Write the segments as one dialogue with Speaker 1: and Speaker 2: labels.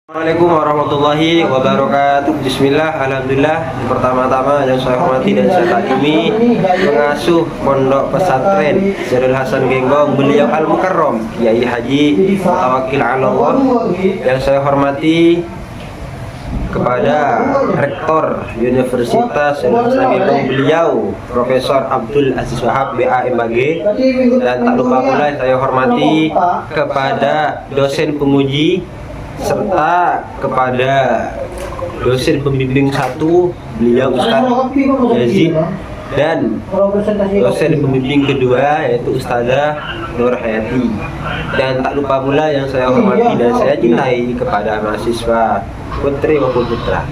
Speaker 1: Assalamualaikum warahmatullahi wabarakatuh. Bismillah, alhamdulillah. Pertama-tama yang saya hormati dan saya takimi pengasuh pondok pesantren Syarul Hasan Genggong, beliau Al Mukarram Kiai Haji Mutawakil Allah. Yang saya hormati kepada Rektor Universitas Syarul Hasan Genggong, beliau Profesor Abdul Aziz Wahab BA MAG. Dan tak lupa pula saya hormati kepada dosen penguji serta kepada dosen pembimbing 1 beliau Ustaz Yazid, dan dosen pembimbing kedua yaitu Ustazah Nur Hayati. Dan tak lupa pula yang saya hormati dan saya cintai kepada mahasiswa putri maupun putra.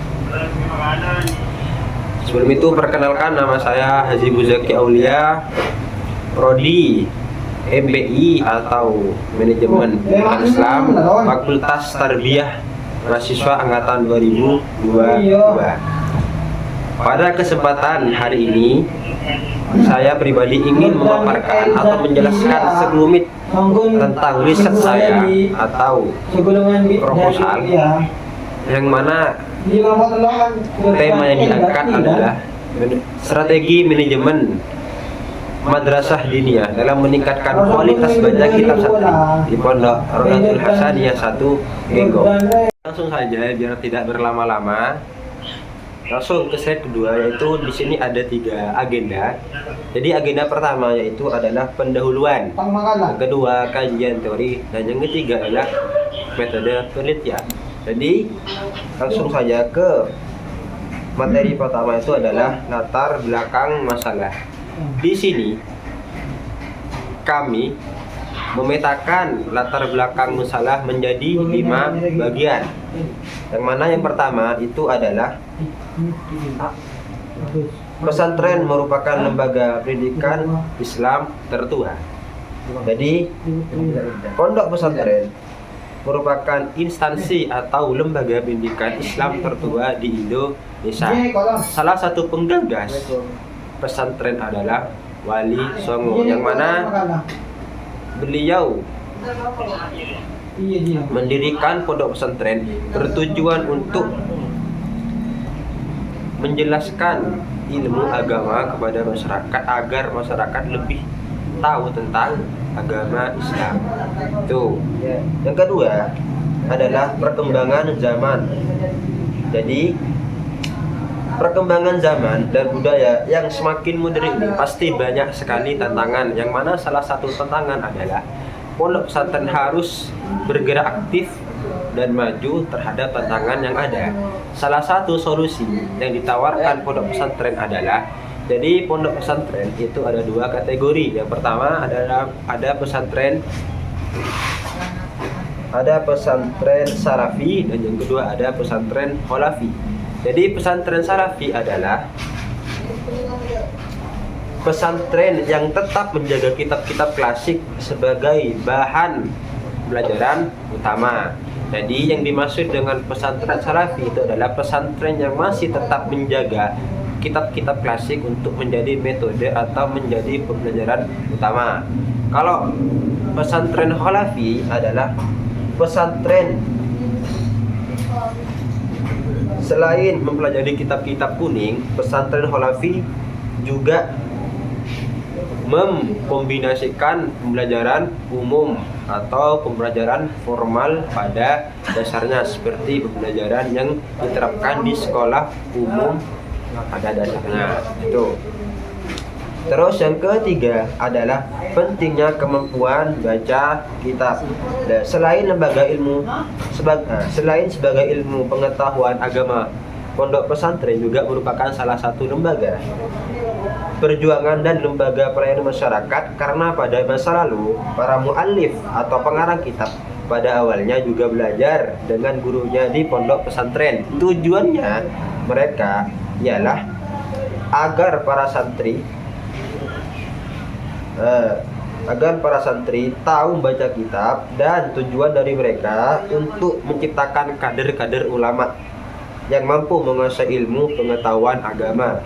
Speaker 1: Sebelum itu perkenalkan, nama saya Haji Muzaki Aulia, Prodi MPI atau Manajemen Pendidikan Islam, Fakultas Tarbiyah, mahasiswa angkatan 2022. Pada kesempatan hari ini, saya pribadi ingin memaparkan atau menjelaskan sekelumit tentang riset saya atau proposal, yang mana tema yang diangkat adalah strategi manajemen madrasah diniyah dalam meningkatkan kualitas baca kitab santri di Pondok Rodatul Hasaniyah 1 Genggong. Langsung saja biar tidak berlama-lama, langsung ke slide kedua, yaitu di sini ada 3 agenda. Jadi agenda pertama yaitu adalah pendahuluan, yang kedua kajian teori, dan yang ketiga adalah metode penelitian. Jadi langsung saja ke materi pertama, itu adalah latar belakang masalah. Di sini kami memetakan latar belakang masalah menjadi 5 bagian. Yang mana yang pertama itu adalah pesantren merupakan lembaga pendidikan Islam tertua. Jadi pondok pesantren merupakan instansi atau lembaga pendidikan Islam tertua di Indonesia. Salah satu penggagas pesantren adalah Wali Songo, yang mana beliau mendirikan pondok pesantren bertujuan untuk menjelaskan ilmu agama kepada masyarakat agar masyarakat lebih tahu tentang agama Islam. Itu. Yang kedua adalah perkembangan zaman. Jadi perkembangan zaman dan budaya yang semakin modern ini pasti banyak sekali tantangan, yang mana salah satu tantangan adalah pondok pesantren harus bergerak aktif dan maju terhadap tantangan yang ada. Salah satu solusi yang ditawarkan pondok pesantren adalah, jadi pondok pesantren itu ada 2 kategori. Yang pertama adalah ada pesantren salafi, dan yang kedua ada pesantren kholafi. Jadi pesantren salafi adalah pesantren yang tetap menjaga kitab-kitab klasik sebagai bahan pelajaran utama. Jadi yang dimaksud dengan pesantren salafi itu adalah pesantren yang masih tetap menjaga kitab-kitab klasik untuk menjadi metode atau menjadi pembelajaran utama. Kalau pesantren kholafi adalah pesantren selain mempelajari kitab-kitab kuning, pesantren kholafi juga mengkombinasikan pembelajaran umum atau pembelajaran formal pada dasarnya, seperti pembelajaran yang diterapkan di sekolah umum pada dasarnya. Itu. Terus yang ketiga adalah pentingnya kemampuan baca kitab. Selain sebagai ilmu pengetahuan agama, pondok pesantren juga merupakan salah satu lembaga perjuangan dan lembaga pelayanan masyarakat, karena pada masa lalu para muallif atau pengarang kitab pada awalnya juga belajar dengan gurunya di pondok pesantren. Tujuannya mereka ialah agar para santri tahu membaca kitab, dan tujuan dari mereka untuk menciptakan kader-kader ulama yang mampu menguasai ilmu pengetahuan agama.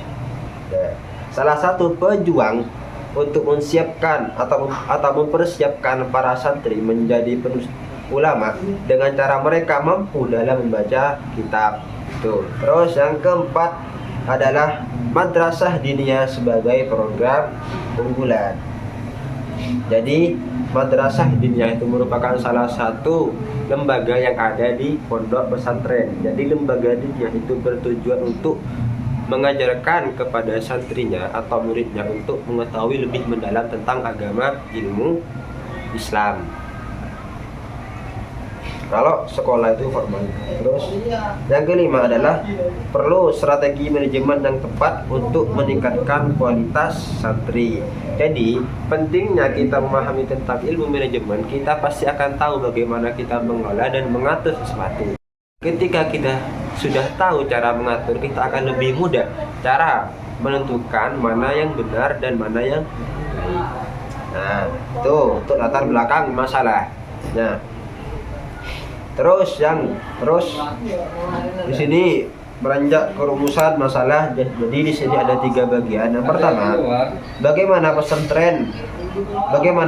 Speaker 1: Salah satu pejuang untuk mensiapkan atau mempersiapkan para santri menjadi ulama dengan cara mereka mampu dalam membaca kitab. Tuh. Terus yang keempat adalah madrasah diniyah sebagai program unggulan. Jadi madrasah diniyah itu merupakan salah satu lembaga yang ada di pondok pesantren. Jadi lembaga diniyah itu bertujuan untuk mengajarkan kepada santrinya atau muridnya untuk mengetahui lebih mendalam tentang agama ilmu Islam. Kalau sekolah itu formal. Terus yang kelima adalah perlu strategi manajemen yang tepat untuk meningkatkan kualitas santri. Jadi pentingnya kita memahami tentang ilmu manajemen, kita pasti akan tahu bagaimana kita mengelola dan mengatur sesuatu. Ketika kita sudah tahu cara mengatur, kita akan lebih mudah cara menentukan mana yang benar dan mana yang nah, itu untuk latar belakang masalah. Nah, terus di sini beranjak ke rumusan masalah. Jadi di sini ada 3 bagian. Yang pertama, bagaimana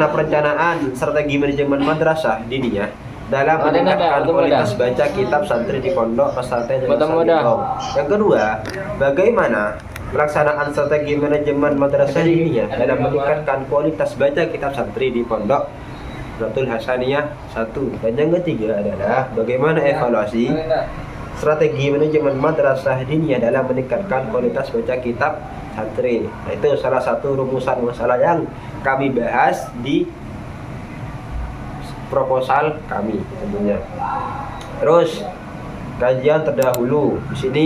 Speaker 1: perencanaan strategi manajemen madrasah diniyah dalam meningkatkan kualitas baca kitab santri di pondok pesantren yang Islam. Yang kedua, bagaimana pelaksanaan strategi manajemen madrasah diniyah dalam meningkatkan kualitas baca kitab santri di pondok Nahdlatul Hasaniyah 1. Dan yang ketiga adalah bagaimana evaluasi strategi manajemen madrasah diniyah dalam meningkatkan kualitas baca kitab santri. Nah, itu salah satu rumusan masalah yang kami bahas di proposal kami tentunya. Terus kajian terdahulu. Di sini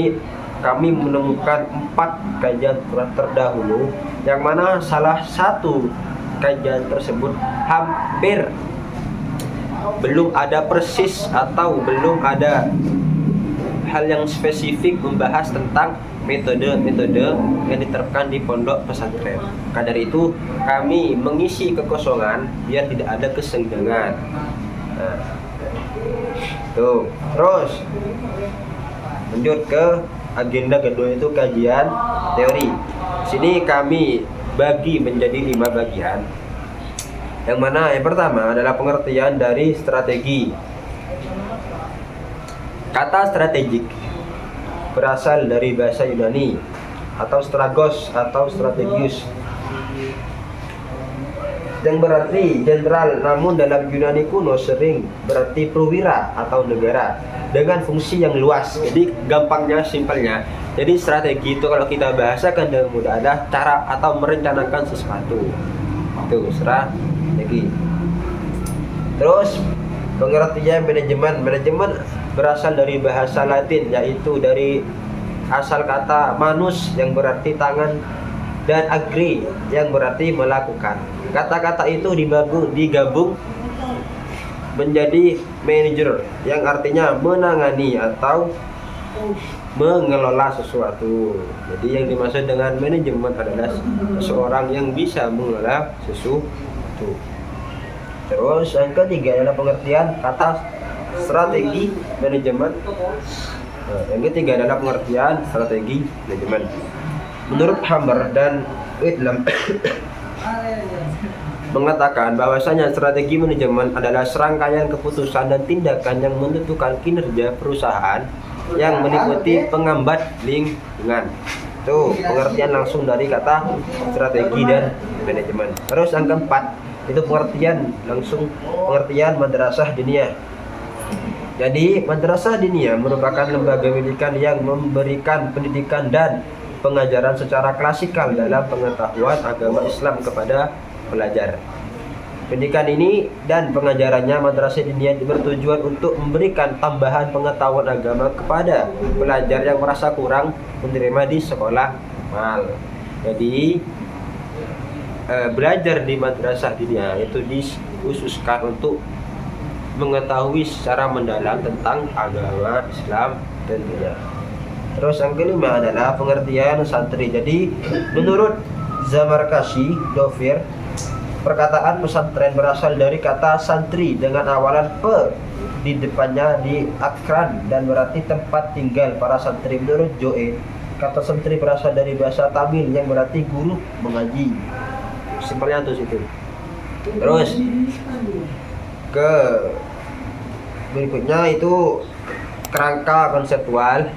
Speaker 1: kami menemukan 4 kajian terdahulu yang mana salah satu kajian tersebut hampir belum ada persis atau belum ada hal yang spesifik membahas tentang metode-metode yang diterapkan di pondok pesantren. Maka dari itu kami mengisi kekosongan biar tidak ada kesenjangan. Nah, tuh. Terus lanjut ke agenda kedua, itu kajian teori. Sini kami bagi menjadi 5 bagian. Yang mana yang pertama adalah pengertian dari strategi. Kata strategik berasal dari bahasa Yunani atau stragos atau strategius, yang berarti jenderal, namun dalam Yunani kuno sering berarti perwira atau negara dengan fungsi yang luas. Jadi gampangnya, simpelnya, jadi strategi itu kalau kita bahasakan dengan mudah adalah cara atau merencanakan sesuatu. Itu strategi. Terus pengertian manajemen berasal dari bahasa Latin, yaitu dari asal kata manus yang berarti tangan dan agri yang berarti melakukan. Kata-kata itu digabung menjadi manager yang artinya menangani atau mengelola sesuatu. Jadi yang dimaksud dengan manajemen adalah seseorang yang bisa mengelola sesuatu. Terus yang ketiga adalah pengertian kata strategi manajemen. Yang ketiga adalah pengertian strategi manajemen. Menurut Hammer dan Whitlam mengatakan bahwasanya strategi manajemen adalah serangkaian keputusan dan tindakan yang menentukan kinerja perusahaan yang meliputi pengambat lingkungan. Itu pengertian langsung dari kata strategi dan manajemen. Terus yang keempat itu pengertian madrasah diniyah. Jadi madrasah diniyah merupakan lembaga pendidikan yang memberikan pendidikan dan pengajaran secara klasikal dalam pengetahuan agama Islam kepada pelajar. Pendidikan ini dan pengajarannya madrasah diniyah bertujuan untuk memberikan tambahan pengetahuan agama kepada pelajar yang merasa kurang menerima di sekolah formal. Jadi belajar di madrasah diniyah itu dikhususkan untuk mengetahui secara mendalam tentang agama Islam tentunya. Terus yang kelima adalah pengertian santri. Jadi menurut Zamarkashi Dovir, perkataan pesantren berasal dari kata santri dengan awalan pe di depannya di akran dan berarti tempat tinggal para santri. Menurut Joe, kata santri berasal dari bahasa Tamil yang berarti guru mengaji. Simpelnya tuh situ. Terus ke berikutnya itu kerangka konseptual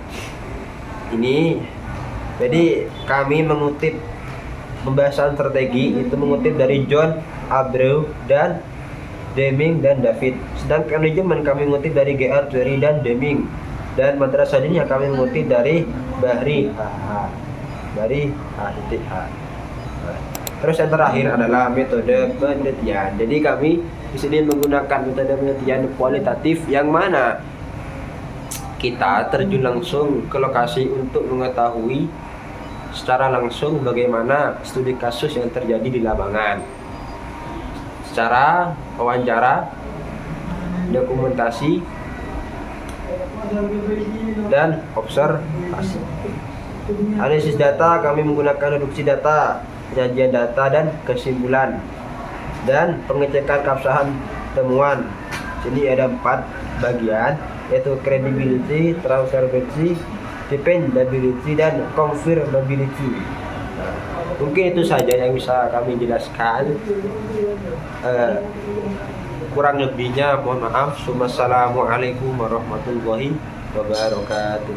Speaker 1: ini. Jadi kami mengutip pembahasan strategi itu mengutip dari John Abreu dan Deming dan David. Sedangkan manajemen kami mengutip dari G.R. Thury dan Deming. Dan madrasah ini yang kami mengutip dari Bahri H.H. Terus yang terakhir adalah metode penelitian. Jadi kami di sini menggunakan metode penelitian kualitatif yang mana kita terjun langsung ke lokasi untuk mengetahui secara langsung bagaimana studi kasus yang terjadi di lapangan. Secara wawancara, dokumentasi, dan observasi. Analisis data kami menggunakan reduksi data, penyajian data dan kesimpulan, dan pengecekan keabsahan temuan. Sini ada 4 bagian, yaitu credibility, transparency, dependability, dan confirmability. Mungkin itu saja yang bisa kami jelaskan. Kurang lebihnya mohon maaf. Wassalamualaikum warahmatullahi wabarakatuh.